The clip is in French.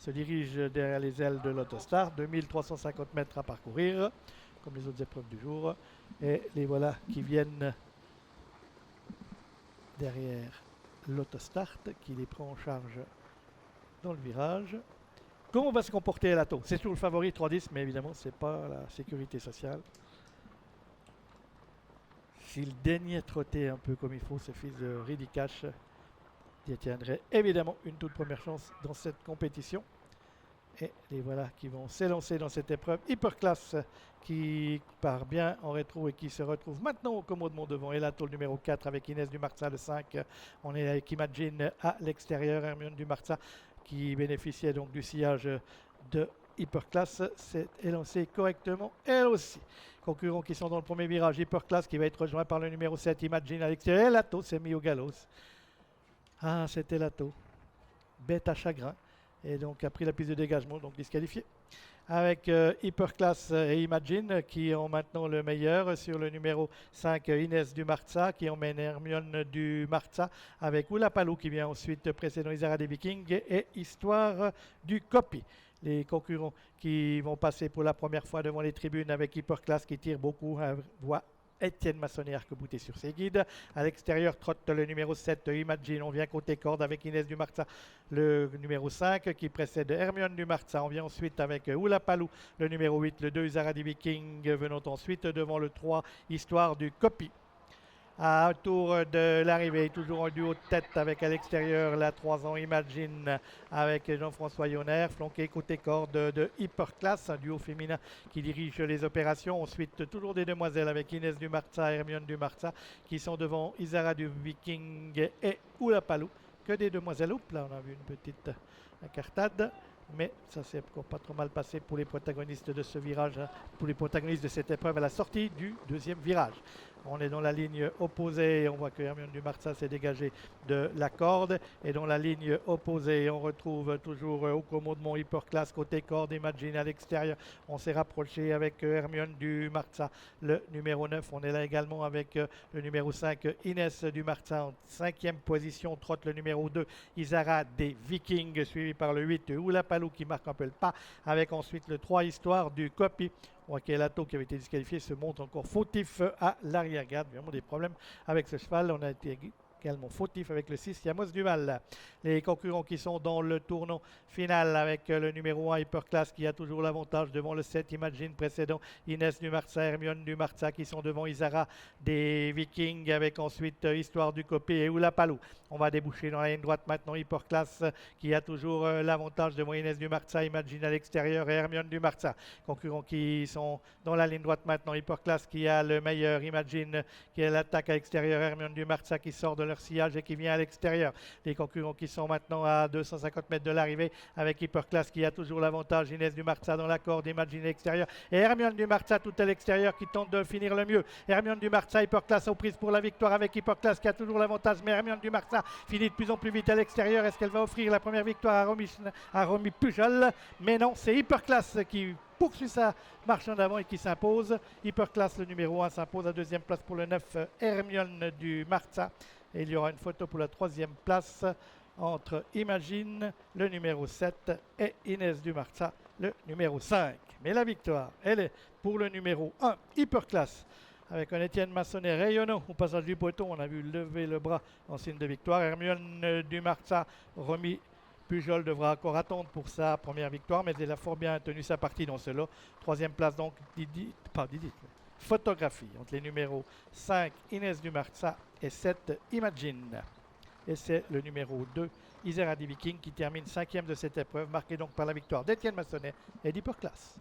se dirige derrière les ailes de l'Autostar. 2350 mètres à parcourir, comme les autres épreuves du jour. Et les voilà qui viennent derrière l'Autostart, qui les prend en charge dans le virage. Comment va se comporter Elato? C'est toujours le favori 3-10, mais évidemment, c'est pas la sécurité sociale. S'il daignait trotter un peu comme il faut, ce fils de Ridicash détiendrait évidemment une toute première chance dans cette compétition. Et les voilà qui vont s'élancer dans cette épreuve Hyperclass qui part bien en rétro et qui se retrouve maintenant au commodement devant Elato le numéro 4 avec Inès Dumarza le 5. On est avec Imagine à l'extérieur, Hermione Dumarza qui bénéficiait donc du sillage de Hyperclass s'est élancé correctement elle aussi. Concurrents qui sont dans le premier virage, Hyperclass qui va être rejoint par le numéro 7, Imagine à l'extérieur. Elato s'est mis au galop. Ah, c'était Elato. Bête à chagrin. Et donc a pris la piste de dégagement, donc disqualifié. Avec Hyperclass et Imagine qui ont maintenant le meilleur sur le numéro 5, Inès Dumarza qui emmène Hermione Dumarza avec Oulapalou qui vient ensuite précédant Isara des Vikings et Histoire du Copy. Les concurrents qui vont passer pour la première fois devant les tribunes avec Hyperclass qui tire beaucoup, voit Étienne Massonnet arc-bouté sur ses guides. À l'extérieur, trotte le numéro 7, Imagine. On vient côté corde avec Inès Dumarza, le numéro 5, qui précède Hermione Dumarza. On vient ensuite avec Oulapalou, le numéro 8, le 2, Isara des Vikings. Venons ensuite devant le 3, Histoire du Copy. À un tour de l'arrivée, toujours en duo de tête avec à l'extérieur la 3 ans Imagine avec Jean-François Yonner, flanqué côté corde de Hyperclass, un duo féminin qui dirige les opérations. Ensuite, toujours des demoiselles avec Inès Dumarza et Hermione Dumarza qui sont devant Isara du Viking et Oulapalou. Que des demoiselles. Oups, là on a vu une petite incartade. Mais ça s'est encore pas trop mal passé pour les protagonistes de ce virage, pour les protagonistes de cette épreuve à la sortie du deuxième virage. On est dans la ligne opposée et on voit que Hermione Dumarza s'est dégagée de la corde. Et dans la ligne opposée, on retrouve toujours au commodement Hyperclass côté corde, Imagine à l'extérieur. On s'est rapproché avec Hermione Dumarza, le numéro 9. On est là également avec le numéro 5, Inès Dumarza en 5e position. Trotte le numéro 2, Isara des Vikings, suivi par le 8, Oulapalou qui marque un peu le pas. Avec ensuite le 3, Histoire du Copy. On voit qu'Elato qui avait été disqualifié se montre encore fautif à l'arrière-garde. Vraiment des problèmes avec ce cheval. On a été également fautif avec le 6, Yamos Duval. Les concurrents qui sont dans le tournant final avec le numéro 1, Hyperclass qui a toujours l'avantage devant le 7, Imagine précédent, Inès Dumarza, Hermione Dumarza qui sont devant Isara des Vikings avec ensuite Histoire du Copy et Oulapalou. On va déboucher dans la ligne droite maintenant, Hyperclass qui a toujours l'avantage devant Inès Dumarza, Imagine à l'extérieur et Hermione Dumarza. Concurrents qui sont dans la ligne droite maintenant, Hyperclass qui a le meilleur, Imagine qui a l'attaque à l'extérieur, Hermione Dumarza qui sort de leur sillage et qui vient à l'extérieur. Les concurrents qui sont maintenant à 250 mètres de l'arrivée avec Hyperclass qui a toujours l'avantage, Inès Dumarza dans la corde, Imagine à l'extérieur et Hermione Dumarza tout à l'extérieur qui tente de finir le mieux. Hermione Dumarza, Hyperclass aux prises pour la victoire avec Hyperclass qui a toujours l'avantage, mais Hermione Dumarza finit de plus en plus vite à l'extérieur. Est-ce qu'elle va offrir la première victoire à Romy Pujol? Mais non, c'est Hyperclass qui poursuit sa marche en avant et qui s'impose. Hyperclass, le numéro 1, s'impose à deuxième place pour le 9, Hermione Dumarza. Et il y aura une photo pour la troisième place entre Imagine, le numéro 7, et Inès Dumarza, le numéro 5. Mais la victoire, elle est pour le numéro 1, Hyperclass, avec un Étienne Massonnet rayonnant au passage du poteau. On a vu lever le bras en signe de victoire. Hermione Dumarza, Romy Pujol devra encore attendre pour sa première victoire, mais elle a fort bien tenu sa partie dans ce lot. Troisième place donc, photographie entre les numéros 5, Inès Dumarza, et 7, Imagine. Et c'est le numéro 2, Isara des Vikings, qui termine 5e de cette épreuve, marquée donc par la victoire d'Étienne Massonnet et d'Hyperclass.